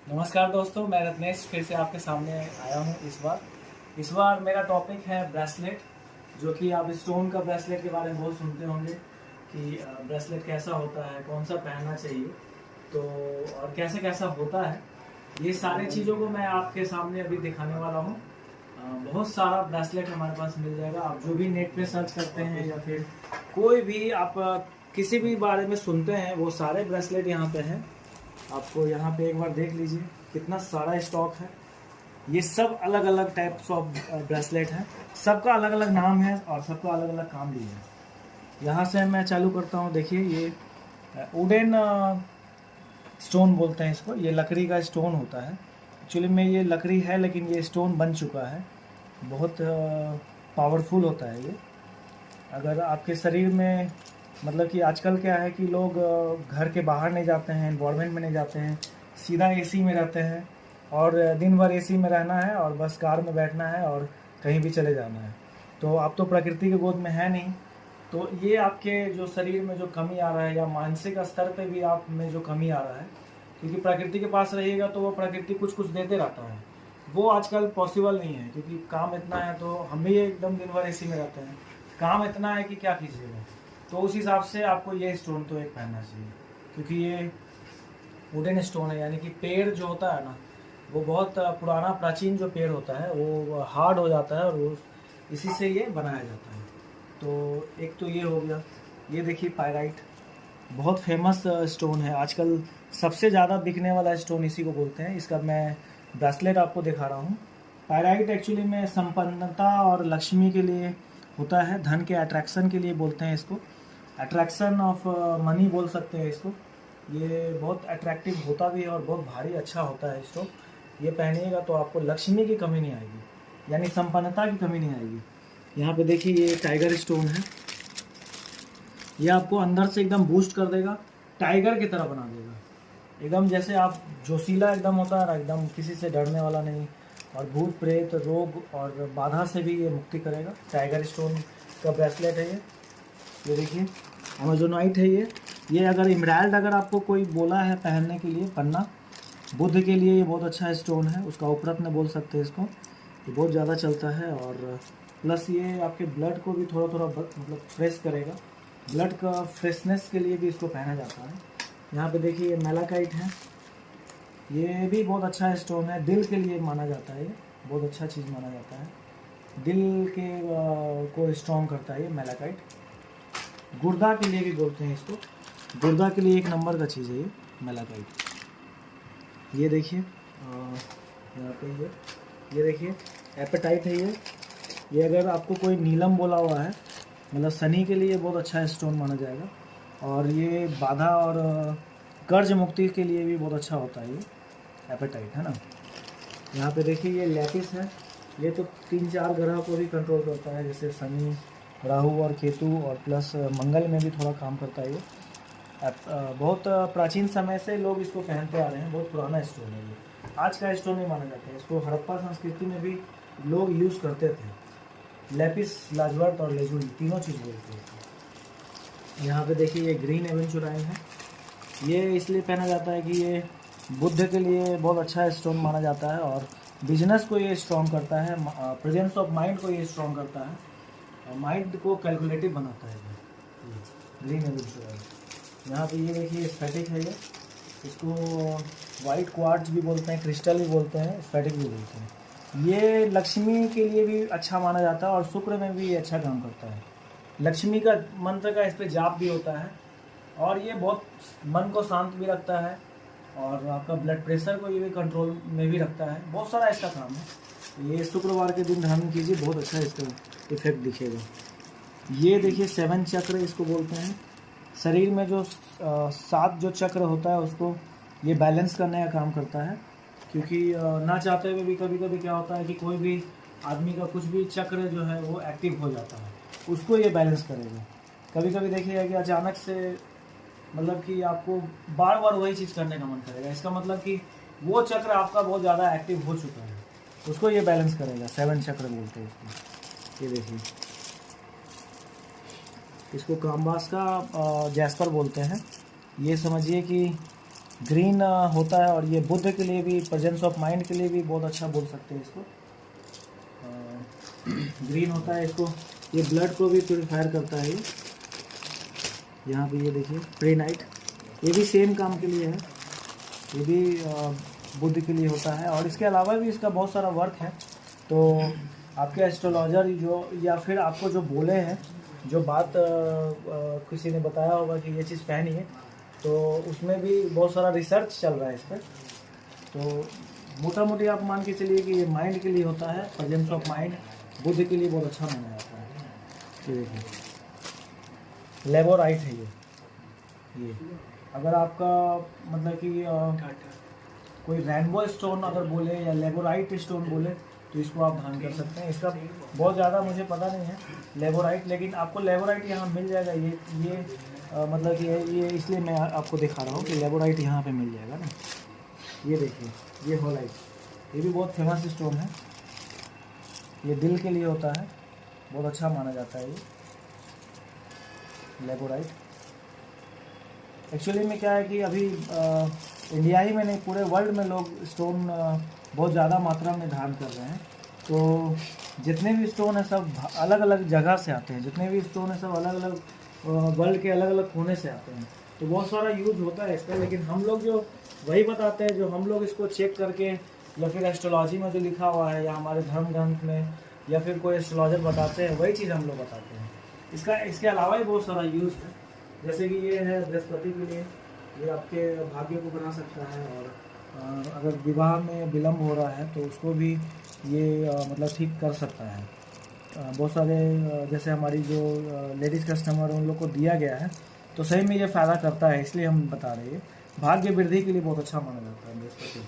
नमस्कार दोस्तों, मैं रत्नेश फिर से आपके सामने आया हूँ। इस बार मेरा टॉपिक है ब्रेसलेट, जो कि आप स्टोन का ब्रेसलेट के बारे में बहुत सुनते होंगे कि ब्रेसलेट कैसा होता है, कौन सा पहनना चाहिए, तो और कैसे कैसा होता है। ये सारी चीज़ों को मैं आपके सामने अभी दिखाने वाला हूँ। बहुत सारा ब्रेसलेट हमारे पास मिल जाएगा। आप जो भी नेट पे सर्च करते हैं या फिर कोई भी आप किसी भी बारे में सुनते हैं, वो सारे ब्रेसलेट यहाँ पे हैं। आपको यहाँ पे एक बार देख लीजिए कितना सारा स्टॉक है। ये सब अलग अलग टाइप्स ऑफ ब्रेसलेट हैं, सबका अलग अलग नाम है और सबका अलग अलग काम भी है। यहाँ से मैं चालू करता हूँ। देखिए, ये वुडन स्टोन बोलते हैं इसको। ये लकड़ी का स्टोन होता है। एक्चुअली में ये लकड़ी है, लेकिन ये स्टोन बन चुका है। बहुत पावरफुल होता है ये। अगर आपके शरीर में, मतलब कि आजकल क्या है कि लोग घर के बाहर नहीं जाते हैं, एनवायरनमेंट में नहीं जाते हैं, सीधा एसी में रहते हैं और दिन भर एसी में रहना है और बस कार में बैठना है और कहीं भी चले जाना है। तो आप तो प्रकृति के गोद में है नहीं। तो ये आपके जो शरीर में जो कमी आ रहा है या मानसिक स्तर पे भी आप में जो कमी आ रहा है, क्योंकि प्रकृति के पास रहिएगा तो वो प्रकृति कुछ कुछ देते रहता है। वो आजकल पॉसिबल नहीं है, क्योंकि काम इतना है। तो हम भी एकदम दिन भर एसी में रहते हैं, काम इतना है कि क्या कीजिएगा। तो उस हिसाब से आपको ये स्टोन तो एक पहनना चाहिए, क्योंकि ये वुडन स्टोन है। यानी कि पेड़ जो होता है ना, वो बहुत पुराना प्राचीन जो पेड़ होता है वो हार्ड हो जाता है और वो इसी से ये बनाया जाता है। तो एक तो ये हो गया। ये देखिए, पायराइट बहुत फेमस स्टोन है आजकल। सबसे ज़्यादा बिकने वाला स्टोन इसी को बोलते हैं। इसका मैं ब्रेसलेट आपको दिखा रहा हूँ। पायराइट एक्चुअली में संपन्नता और लक्ष्मी के लिए होता है, धन के अट्रैक्शन के लिए बोलते हैं इसको। अट्रैक्शन ऑफ मनी बोल सकते हैं इसको। ये बहुत अट्रैक्टिव होता भी है और बहुत भारी अच्छा होता है इसको। ये पहनिएगा तो आपको लक्ष्मी की कमी नहीं आएगी, यानी संपन्नता की कमी नहीं आएगी। यहाँ पे देखिए, ये टाइगर स्टोन है। ये आपको अंदर से एकदम बूस्ट कर देगा, टाइगर की तरह बना देगा। एकदम जैसे आप जोशीला एकदम होता है ना, एकदम किसी से डरने वाला नहीं, और भूत प्रेत रोग और बाधा से भी ये मुक्ति करेगा। टाइगर स्टोन का ब्रेसलेट है ये देखिए, अमेजोनाइट है ये अगर इमराल्ड अगर आपको कोई बोला है पहनने के लिए, पन्ना बुद्ध के लिए ये बहुत अच्छा स्टोन है। उसका उपरत्न बोल सकते हैं इसको। ये बहुत ज़्यादा चलता है और प्लस ये आपके ब्लड को भी थोड़ा थोड़ा मतलब फ्रेश करेगा। ब्लड का फ्रेशनेस के लिए भी इसको पहना जाता है। यहाँ पे देखिए, ये मेलाकाइट है। ये भी बहुत अच्छा स्टोन है, दिल के लिए माना जाता है। ये बहुत अच्छा चीज़ माना जाता है, दिल के को स्ट्रॉन्ग करता है ये मेलाकाइट। गुर्दा के लिए भी बोलते हैं इसको। गुर्दा के लिए एक नंबर का चीज़ है ये मेलाकाइट। ये देखिए, यहाँ पे ये देखिए, एपेटाइट है ये अगर आपको कोई नीलम बोला हुआ है, मतलब शनि के लिए बहुत अच्छा स्टोन माना जाएगा। और ये बाधा और कर्ज मुक्ति के लिए भी बहुत अच्छा होता है ये एपेटाइट, है ना। यहाँ पे देखिए, ये लैपिस है। ये तो 3-4 ग्रह को भी कंट्रोल करता है, जैसे शनि, राहु और केतु, और प्लस मंगल में भी थोड़ा काम करता है ये। बहुत प्राचीन समय से लोग इसको पहनते आ रहे हैं। बहुत पुराना स्टोन है ये, आज का स्टोन नहीं माना जाता है। इसको हड़प्पा संस्कृति में भी लोग यूज़ करते थे। लैपिस लाजवर्थ और लेजुली तीनों चीज़ बोलते हैं। यहाँ पे देखिए, ये ग्रीन एवेंचुराइन है। ये इसलिए पहना जाता है कि ये बुद्ध के लिए बहुत अच्छा स्टोन माना जाता है और बिजनेस को ये स्ट्रॉन्ग करता है, प्रेजेंस ऑफ माइंड को ये स्ट्रॉन्ग करता है और माइंड को कैलकुलेटिव बनाता है ये ग्रीन एवेंचुराइन। यहाँ पे ये देखिए, स्फटिक है ये। इसको वाइट क्वार्ट्ज भी बोलते हैं, क्रिस्टल भी बोलते हैं, स्फटिक भी बोलते हैं। ये लक्ष्मी के लिए भी अच्छा माना जाता है और शुक्र में भी ये अच्छा काम करता है। लक्ष्मी का मंत्र का इस पर जाप भी होता है और ये बहुत मन को शांत भी रखता है और आपका ब्लड प्रेशर को ये भी कंट्रोल में भी रखता है। बहुत सारा इसका काम है। ये शुक्रवार के दिन धारण कीजिए, बहुत अच्छा इसका इफेक्ट दिखेगा। ये देखिए, 7 चक्र इसको बोलते हैं। शरीर में जो 7 जो चक्र होता है उसको ये बैलेंस करने का काम करता है। क्योंकि ना चाहते हुए भी कभी कभी क्या होता है कि कोई भी आदमी का कुछ भी चक्र जो है वो एक्टिव हो जाता है, उसको ये बैलेंस करेगा। कभी कभी देखिएगा कि अचानक से, मतलब कि आपको बार बार वही चीज़ करने का मन करेगा। इसका मतलब कि वो चक्र आपका बहुत ज़्यादा एक्टिव हो चुका है, उसको ये बैलेंस करेगा। 7 चक्र बोलते हैं इसको। ये देखिए, इसको कामवास का जैस्पर बोलते हैं। ये समझिए कि ग्रीन होता है, और ये बुद्ध के लिए भी, प्रेजेंस ऑफ माइंड के लिए भी बहुत अच्छा बोल सकते हैं इसको। ग्रीन होता है इसको, ये ब्लड को भी प्योरीफायर करता है। ये यहाँ पे ये देखिए प्रे नाइट, ये भी सेम काम के लिए है, ये भी बुद्ध के लिए होता है। और इसके अलावा भी इसका बहुत सारा वर्क है। तो आपके एस्ट्रोलॉजर जो, या फिर आपको जो बोले हैं, जो बात किसी ने बताया होगा कि ये चीज़ पहनिए, तो उसमें भी बहुत सारा रिसर्च चल रहा है इस पर। तो मोटा मोटी आप मान के चलिए कि ये माइंड के लिए होता है, प्रेजेंस ऑफ माइंड, बुद्ध के लिए बहुत अच्छा माना जाता है। ये देखिए लेबोराइट है ये अगर आपका मतलब कि कोई रेनबो स्टोन अगर बोले या लेबोराइट स्टोन बोले, तो इसको आप धारण कर सकते हैं। इसका बहुत ज़्यादा मुझे पता नहीं है लेबोराइट, लेकिन आपको लेबोराइट यहाँ मिल जाएगा। ये मतलब कि ये इसलिए मैं आपको दिखा रहा हूँ कि लेबोराइट यहाँ पे मिल जाएगा ना। ये देखिए ये होलाइट, ये भी बहुत फेमस स्टोन है, ये दिल के लिए होता है, बहुत अच्छा माना जाता है ये लेबोराइट। एक्चुअली में क्या है कि अभी इंडिया ही में नहीं, पूरे वर्ल्ड में लोग स्टोन बहुत ज़्यादा मात्रा में धारण कर रहे हैं। तो जितने भी स्टोन है सब अलग अलग जगह से आते हैं, जितने भी स्टोन है सब अलग अलग वर्ल्ड के अलग अलग कोने से आते हैं। तो बहुत सारा यूज होता है इसका, लेकिन हम लोग जो वही बताते हैं जो हम लोग इसको चेक करके, या फिर एस्ट्रोलॉजी में जो लिखा हुआ है, या हमारे धर्म ग्रंथ में, या फिर कोई एस्ट्रोलॉजर बताते हैं, वही चीज़ हम लोग बताते हैं। इसके अलावा भी बहुत सारा यूज़ है, जैसे कि ये है बृहस्पति के लिए, ये आपके भाग्य को बना सकता है। और अगर विवाह में विलम्ब हो रहा है तो उसको भी ये मतलब ठीक कर सकता है। बहुत सारे जैसे हमारी जो लेडीज़ कस्टमर उन लोग को दिया गया है, तो सही में ये फ़ायदा करता है, इसलिए हम बता रहे हैं। भाग्य वृद्धि के लिए बहुत अच्छा माना जाता है बृहस्पति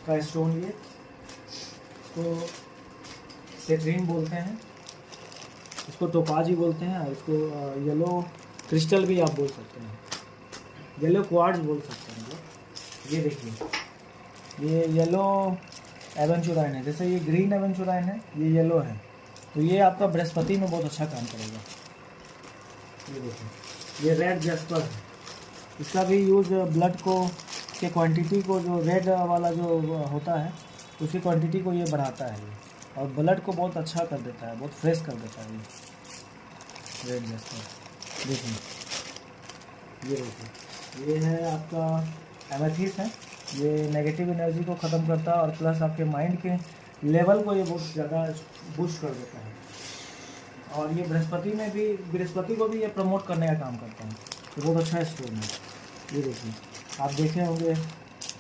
का स्टोन। ये इसको सेट्रीन बोलते हैं, इसको टोपाजी बोलते हैं, और इसको येलो क्रिस्टल भी आप बोल सकते हैं, येलो क्वार्ट्ज बोल सकते हैं। ये देखिए ये येलो एवेंचुराइन है, जैसे ये ग्रीन एवेंचुराइन है, ये येलो है, तो ये आपका बृहस्पति में बहुत अच्छा काम करेगा। ये देखिए ये रेड जैस्पर है, इसका भी यूज़ ब्लड को के क्वांटिटी को, जो रेड वाला जो होता है उसकी क्वांटिटी को ये बढ़ाता है, और ब्लड को बहुत अच्छा कर देता है, बहुत फ्रेश कर देता है ये रेड जैस्पर। देखिए ये देखिए ये है आपका एमेथिस्ट है, ये नेगेटिव एनर्जी को ख़त्म करता है, और प्लस आपके माइंड के लेवल को ये बहुत ज़्यादा बूस्ट कर देता है। और ये बृहस्पति को भी ये प्रमोट करने का काम करता है, तो बहुत अच्छा स्टोन है। ये देखिए आप देखे होंगे,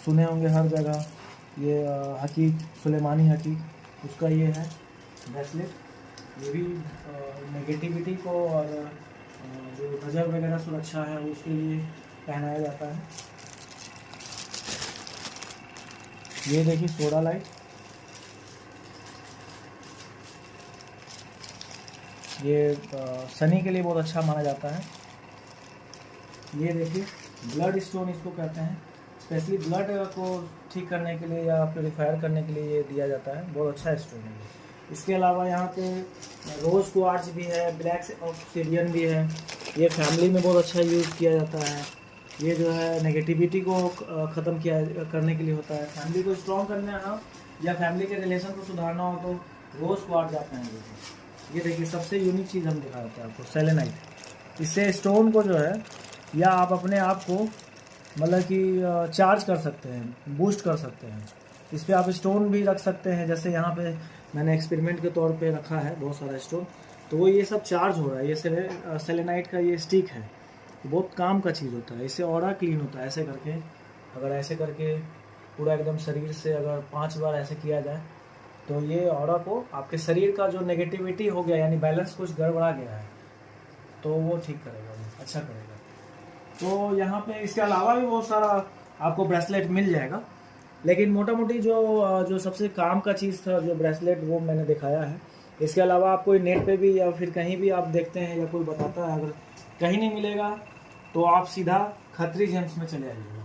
सुने होंगे हर जगह, ये हकीक, सुलेमानी हकीक, उसका ये है ब्रेसलेट। ये भी नेगेटिविटी को और जो नज़र वगैरह सुरक्षा है उसके लिए पहनाया जाता है। ये देखिए सोडा लाइट, ये सनी के लिए बहुत अच्छा माना जाता है। ये देखिए ब्लड स्टोन इसको कहते हैं, स्पेशली ब्लड को ठीक करने के लिए या प्योरीफायर करने के लिए ये दिया जाता है, बहुत अच्छा स्टोन है ये। इसके अलावा यहाँ पे रोज़ क्वार्ट्ज भी है, ब्लैक ऑब्सिडियन भी है, ये फैमिली में बहुत अच्छा यूज़ किया जाता है। ये जो है नेगेटिविटी को ख़त्म करने के लिए होता है, फैमिली को स्ट्रॉन्ग करना हो या फैमिली के रिलेशन को सुधारना हो तो रोज़ क्वार्ट्ज आप पहनेंगे। ये देखिए सबसे यूनिक चीज़ हम दिखा देते हैं आपको, सेलेनाइट। इससे स्टोन को जो है, या आप अपने आप को मतलब कि चार्ज कर सकते हैं, बूस्ट कर सकते हैं। इस पर आप स्टोन भी रख सकते हैं, जैसे यहाँ पे मैंने एक्सपेरिमेंट के तौर पे रखा है बहुत सारा स्टोन, तो वो ये सब चार्ज हो रहा है। ये सेलेनाइट का ये स्टिक है, बहुत काम का चीज़ होता है, इससे ऑरा क्लीन होता है। ऐसे करके, अगर ऐसे करके पूरा एकदम शरीर से अगर 5 बार ऐसे किया जाए, तो ये ऑरा को, आपके शरीर का जो नेगेटिविटी हो गया, यानी बैलेंस कुछ गड़बड़ा गया है, तो वो ठीक करेगा, वो अच्छा करेगा। तो यहाँ पे इसके अलावा भी बहुत सारा आपको ब्रेसलेट मिल जाएगा, लेकिन मोटा मोटी जो सबसे काम का चीज़ था जो ब्रेसलेट, वो मैंने दिखाया है। इसके अलावा आप कोई नेट पे भी या फिर कहीं भी आप देखते हैं या कोई बताता है, अगर कहीं नहीं मिलेगा तो आप सीधा खत्री जेम्स में चले आइएगा।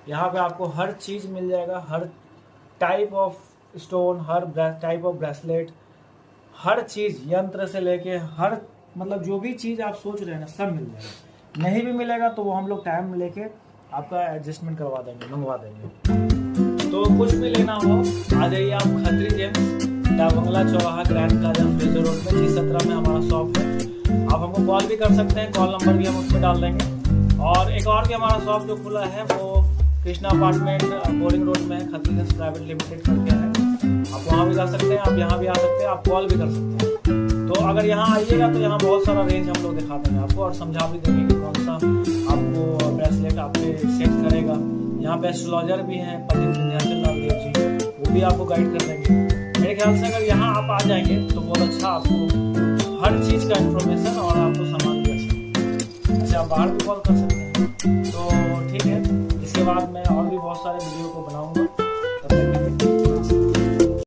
यहाँ पे आपको हर चीज़ मिल जाएगा, हर टाइप ऑफ स्टोन, हर टाइप ऑफ ब्रेसलेट, हर चीज़, यंत्र से लेके हर मतलब जो भी चीज़ आप सोच रहे हैं ना, सब मिल जाएगा। नहीं भी मिलेगा तो वो हम लोग टाइम लेके आपका एडजस्टमेंट करवा देंगे, मंगवा देंगे। तो कुछ भी लेना हो आ जाइए आप खत्री जेम्स, डाकबंगला चौराहा, ग्रैंड प्लाजा, फ्रेजर रोड में G17 में हमारा शॉप है। आप हमको कॉल भी कर सकते हैं, कॉल नंबर भी हम उसमें डाल देंगे। और एक और भी हमारा शॉप जो खुला है वो कृष्णा अपार्टमेंट बोरिंग रोड में है, खत्री प्राइवेट लिमिटेड करके है। आप वहाँ भी जा सकते हैं, आप यहाँ भी आ सकते हैं, आप कॉल भी कर सकते हैं। तो अगर यहाँ आइएगा तो यहाँ बहुत सारा रेंज हम लोग दिखा देंगे आपको और समझा भी देंगे कि कौन सा आपको ब्रेसलेट आपके सेट करेगा। यहाँ पे एस्ट्रोलॉजर भी हैं, पंडित विंध्याचल नागदेव जी, वो भी आपको गाइड कर देंगे। मेरे ख्याल से अगर यहाँ आप आ जाएंगे तो बहुत अच्छा आपको हर चीज़ का इन्फॉर्मेशन और आपको सामान भी अच्छा। अच्छा, आप बाहर भी कॉल कर सकते हैं। तो ठीक है, इसके बाद मैं और भी बहुत सारे वीडियो को बनाऊँगा।